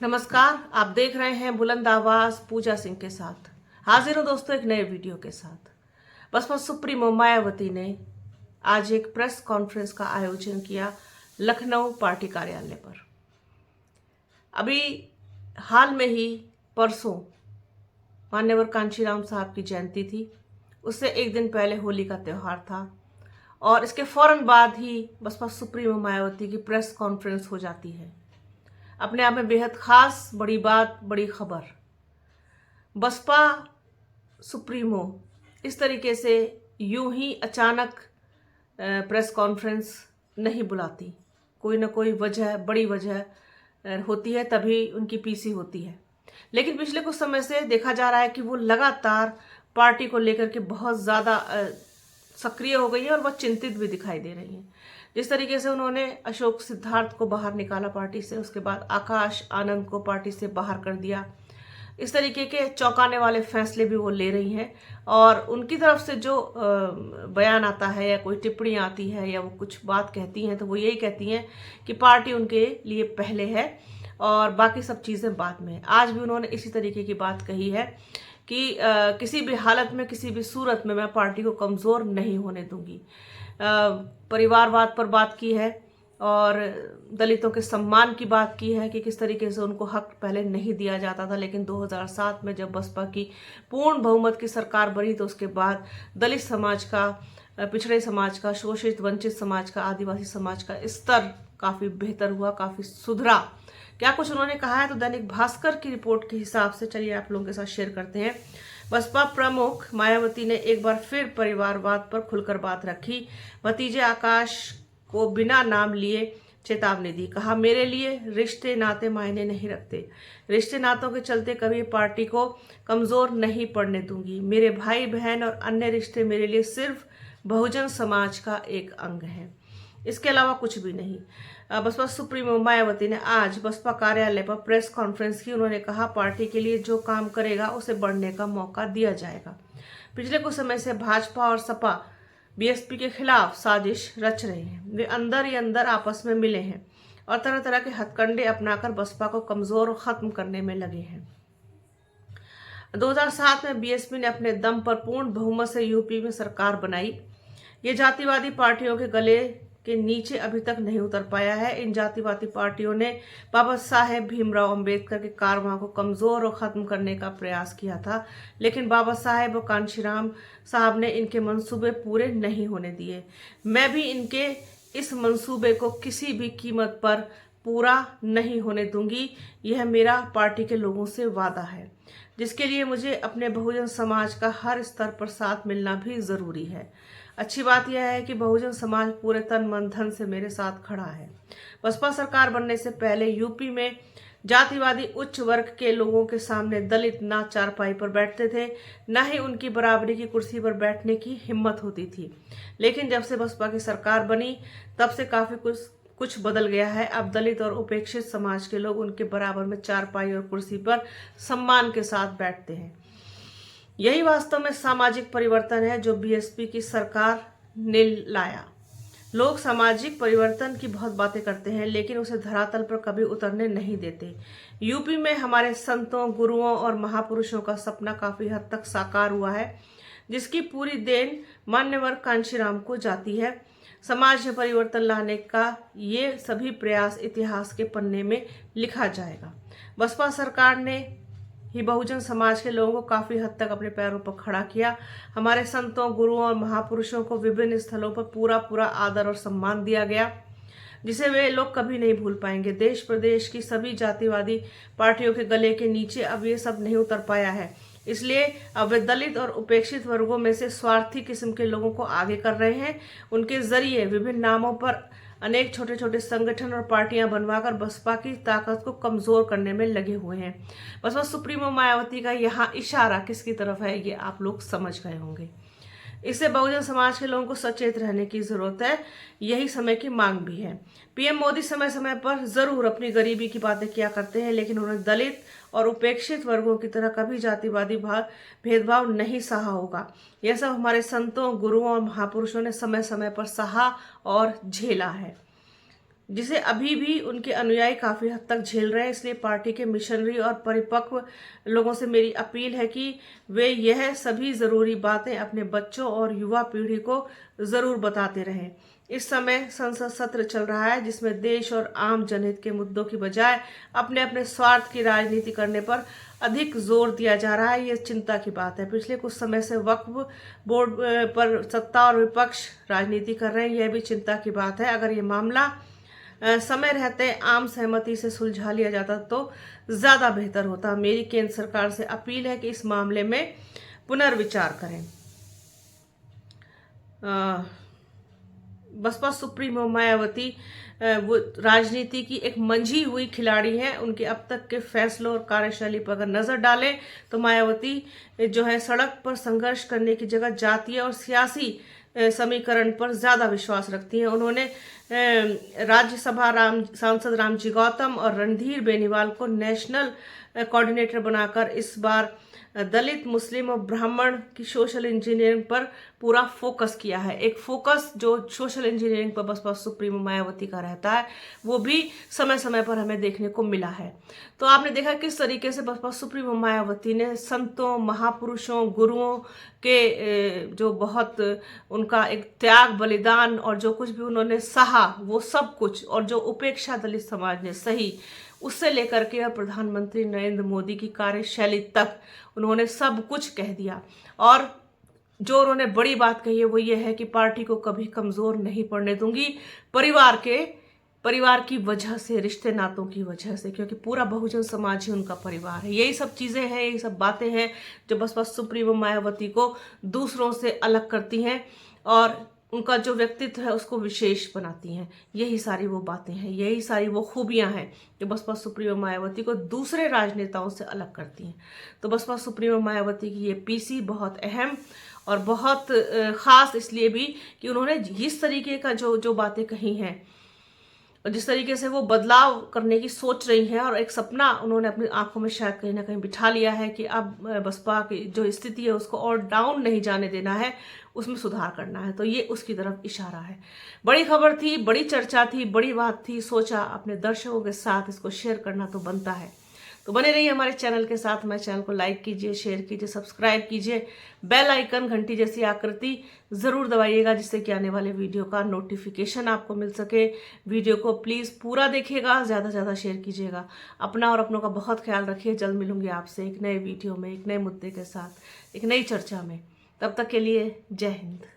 नमस्कार। आप देख रहे हैं बुलंद आवाज पूजा सिंह के साथ। हाजिर हूं दोस्तों एक नए वीडियो के साथ। बसपा सुप्रीमो मायावती ने आज एक प्रेस कॉन्फ्रेंस का आयोजन किया लखनऊ पार्टी कार्यालय पर। अभी हाल में ही परसों मान्यवर कांशीराम साहब की जयंती थी। उससे एक दिन पहले होली का त्यौहार था और इसके फौरन बाद ही बसपा सुप्रीमो मायावती की प्रेस कॉन्फ्रेंस हो जाती है। अपने आप में बेहद खास, बड़ी बात, बड़ी खबर। बसपा सुप्रीमो इस तरीके से यूं ही अचानक प्रेस कॉन्फ्रेंस नहीं बुलाती। कोई ना कोई वजह, बड़ी वजह होती है, तभी उनकी पीसी होती है। लेकिन पिछले कुछ समय से देखा जा रहा है कि वो लगातार पार्टी को लेकर के बहुत ज़्यादा सक्रिय हो गई है और वह चिंतित भी दिखाई दे रही हैं। जिस तरीके से उन्होंने अशोक सिद्धार्थ को बाहर निकाला पार्टी से, उसके बाद आकाश आनंद को पार्टी से बाहर कर दिया, इस तरीके के चौंकाने वाले फैसले भी वो ले रही हैं। और उनकी तरफ से जो बयान आता है या कोई टिप्पणी आती है या वो कुछ बात कहती हैं, तो वो यही कहती हैं कि पार्टी उनके लिए पहले है और बाकी सब चीज़ें बाद में। आज भी उन्होंने इसी तरीके की बात कही है कि किसी भी हालत में, किसी भी सूरत में मैं पार्टी को कमज़ोर नहीं होने दूंगी। परिवारवाद पर बात की है और दलितों के सम्मान की बात की है कि किस तरीके से उनको हक पहले नहीं दिया जाता था, लेकिन 2007 में जब बसपा की पूर्ण बहुमत की सरकार बनी तो उसके बाद दलित समाज का, पिछड़े समाज का, शोषित वंचित समाज का, आदिवासी समाज का स्तर काफ़ी बेहतर हुआ, काफ़ी सुधरा। क्या कुछ उन्होंने कहा है, तो दैनिक भास्कर की रिपोर्ट के हिसाब से चलिए आप लोगों के साथ शेयर करते हैं। बसपा प्रमुख मायावती ने एक बार फिर परिवारवाद पर खुलकर बात रखी। भतीजे आकाश को बिना नाम लिए चेतावनी दी। कहा, मेरे लिए रिश्ते नाते मायने नहीं रखते। रिश्ते नातों के चलते कभी पार्टी को कमजोर नहीं पड़ने दूंगी। मेरे भाई बहन और अन्य रिश्ते मेरे लिए सिर्फ बहुजन समाज का एक अंग है, इसके अलावा कुछ भी नहीं। बसपा सुप्रीमो मायावती ने आज बसपा कार्यालय पर प्रेस कॉन्फ्रेंस की। उन्होंने कहा, पार्टी के लिए जो काम करेगा उसे बढ़ने का मौका दिया जाएगा। पिछले कुछ समय से भाजपा और सपा बीएसपी के खिलाफ साजिश रच रहे हैं। वे अंदर ही अंदर आपस में मिले हैं और तरह तरह के हथकंडे अपनाकर बसपा को कमजोर और खत्म करने में लगे हैं। 2007 में बीएसपी ने अपने दम पर पूर्ण बहुमत से यूपी में सरकार बनाई। ये जातिवादी पार्टियों के गले के नीचे अभी तक नहीं उतर पाया है। इन जातिवादी पार्टियों ने बाबा साहेब भीमराव अंबेडकर के कारवां को कमजोर और खत्म करने का प्रयास किया था, लेकिन बाबा साहेब और कांशीराम साहब ने इनके मंसूबे पूरे नहीं होने दिए। मैं भी इनके इस मंसूबे को किसी भी कीमत पर पूरा नहीं होने दूंगी। यह मेरा पार्टी के लोगों से वादा है, जिसके लिए मुझे अपने बहुजन समाज का हर स्तर पर साथ मिलना भी जरूरी है। अच्छी बात यह है कि बहुजन समाज पूरे तन मन धन से मेरे साथ खड़ा है। बसपा सरकार बनने से पहले यूपी में जातिवादी उच्च वर्ग के लोगों के सामने दलित ना चारपाई पर बैठते थे, न ही उनकी बराबरी की कुर्सी पर बैठने की हिम्मत होती थी। लेकिन जब से बसपा की सरकार बनी तब से काफी कुछ बदल गया है। अब दलित और उपेक्षित समाज के लोग उनके बराबर में चारपाई और कुर्सी पर सम्मान के साथ बैठते हैं। यही वास्तव में सामाजिक परिवर्तन है जो बीएसपी की सरकार ने लाया। लोग सामाजिक परिवर्तन की बहुत बातें करते हैं, लेकिन उसे धरातल पर कभी उतरने नहीं देते। यूपी में हमारे संतों, गुरुओं और महापुरुषों का सपना काफी हद तक साकार हुआ है, जिसकी पूरी देन मान्यवर कांशीराम को जाती है। समाज में परिवर्तन लाने का ये सभी प्रयास इतिहास के पन्ने में लिखा जाएगा। बसपा सरकार ने ही बहुजन समाज के लोगों को काफी हद तक अपने पैरों पर खड़ा किया। हमारे संतों, गुरुओं और महापुरुषों को विभिन्न स्थलों पर पूरा आदर और सम्मान दिया गया, जिसे वे लोग कभी नहीं भूल पाएंगे। देश प्रदेश की सभी जातिवादी पार्टियों के गले के नीचे अब ये सब नहीं उतर पाया है, इसलिए अब वे दलित और उपेक्षित वर्गों में से स्वार्थी किस्म के लोगों को आगे कर रहे हैं। उनके जरिए विभिन्न नामों पर अनेक छोटे छोटे संगठन और पार्टियां बनवाकर बसपा की ताकत को कमजोर करने में लगे हुए हैं। बसपा सुप्रीमो मायावती का यहाँ इशारा किसकी तरफ है, ये आप लोग समझ गए होंगे। इससे बहुजन समाज के लोगों को सचेत रहने की जरूरत है, यही समय की मांग भी है। पीएम मोदी समय समय पर जरूर अपनी गरीबी की बातें किया करते हैं, लेकिन उन्होंने दलित और उपेक्षित वर्गों की तरह कभी जातिवादी भेदभाव नहीं सहा होगा। यह सब हमारे संतों, गुरुओं और महापुरुषों ने समय समय पर सहा और झेला है। जिसे अभी भी उनके अनुयायी काफी हद तक झेल रहे हैं। इसलिए पार्टी के मिशनरी और परिपक्व लोगों से मेरी अपील है कि वे यह सभी जरूरी बातें अपने बच्चों और युवा पीढ़ी को जरूर बताते रहें। इस समय संसद सत्र चल रहा है जिसमें देश और आम जनहित के मुद्दों की बजाय अपने अपने स्वार्थ की राजनीति करने पर अधिक जोर दिया जा रहा है। ये चिंता की बात है। पिछले कुछ समय से वक्फ बोर्ड पर सत्ता और विपक्ष राजनीति कर रहे हैं, यह भी चिंता की बात है। अगर ये मामला समय रहते आम सहमति से सुलझा लिया जाता तो ज्यादा बेहतर होता। मेरी केंद्र सरकार से अपील है कि इस मामले में पुनर्विचार करें। बसपा सुप्रीमो मायावती वो राजनीति की एक मंझी हुई खिलाड़ी हैं। उनके अब तक के फैसलों और कार्यशैली पर अगर नजर डालें तो मायावती जो है सड़क पर संघर्ष करने की जगह जातीय और सियासी समीकरण पर ज्यादा विश्वास रखती हैं। उन्होंने राज्यसभा सांसद रामजी गौतम और रणधीर बेनीवाल को नेशनल कोऑर्डिनेटर बनाकर इस बार दलित, मुस्लिम और ब्राह्मण की सोशल इंजीनियरिंग पर पूरा फोकस किया है। एक फोकस जो सोशल इंजीनियरिंग पर बसपा सुप्रीमो मायावती का रहता है वो भी समय समय पर हमें देखने को मिला है। तो आपने देखा किस तरीके से बसपा सुप्रीमो मायावती ने संतों, महापुरुषों, गुरुओं के जो बहुत उनका एक त्याग, बलिदान और जो कुछ भी उन्होंने सहा वो सब कुछ, और जो उपेक्षा दलित समाज ने सही, उससे लेकर के प्रधानमंत्री नरेंद्र मोदी की कार्यशैली तक उन्होंने सब कुछ कह दिया। और जो उन्होंने बड़ी बात कही है वो ये है कि पार्टी को कभी कमजोर नहीं पड़ने दूंगी, परिवार की वजह से, रिश्ते नातों की वजह से, क्योंकि पूरा बहुजन समाज ही उनका परिवार है। यही सब चीजें हैं, यही सब बातें हैं जो बसपा सुप्रीमो मायावती को दूसरों से अलग करती हैं और उनका जो व्यक्तित्व है उसको विशेष बनाती हैं। यही सारी वो बातें हैं, यही सारी वो खूबियां हैं जो बसपा सुप्रीमो मायावती को दूसरे राजनेताओं से अलग करती हैं। तो बसपा सुप्रीमो मायावती की ये पीसी बहुत अहम और बहुत खास इसलिए भी कि उन्होंने इस तरीके का जो बातें कही हैं और जिस तरीके से वो बदलाव करने की सोच रही हैं, और एक सपना उन्होंने अपनी आंखों में शायद कहीं ना कहीं बिठा लिया है कि अब बसपा की जो स्थिति है उसको और डाउन नहीं जाने देना है, उसमें सुधार करना है। तो ये उसकी तरफ इशारा है। बड़ी खबर थी, बड़ी चर्चा थी, बड़ी बात थी, सोचा अपने दर्शकों के साथ इसको शेयर करना तो बनता है। तो बने रहिए हमारे चैनल के साथ। हमारे चैनल को लाइक कीजिए, शेयर कीजिए, सब्सक्राइब कीजिए, बेल आइकन घंटी जैसी आकृति जरूर दबाइएगा जिससे कि आने वाले वीडियो का नोटिफिकेशन आपको मिल सके। वीडियो को प्लीज पूरा देखिएगा, ज्यादा से ज्यादा शेयर कीजिएगा। अपना और अपनों का बहुत ख्याल रखिए। जल्द मिलूंगी आपसे एक नए वीडियो में, एक नए मुद्दे के साथ, एक नई चर्चा में। तब तक के लिए जय हिंद।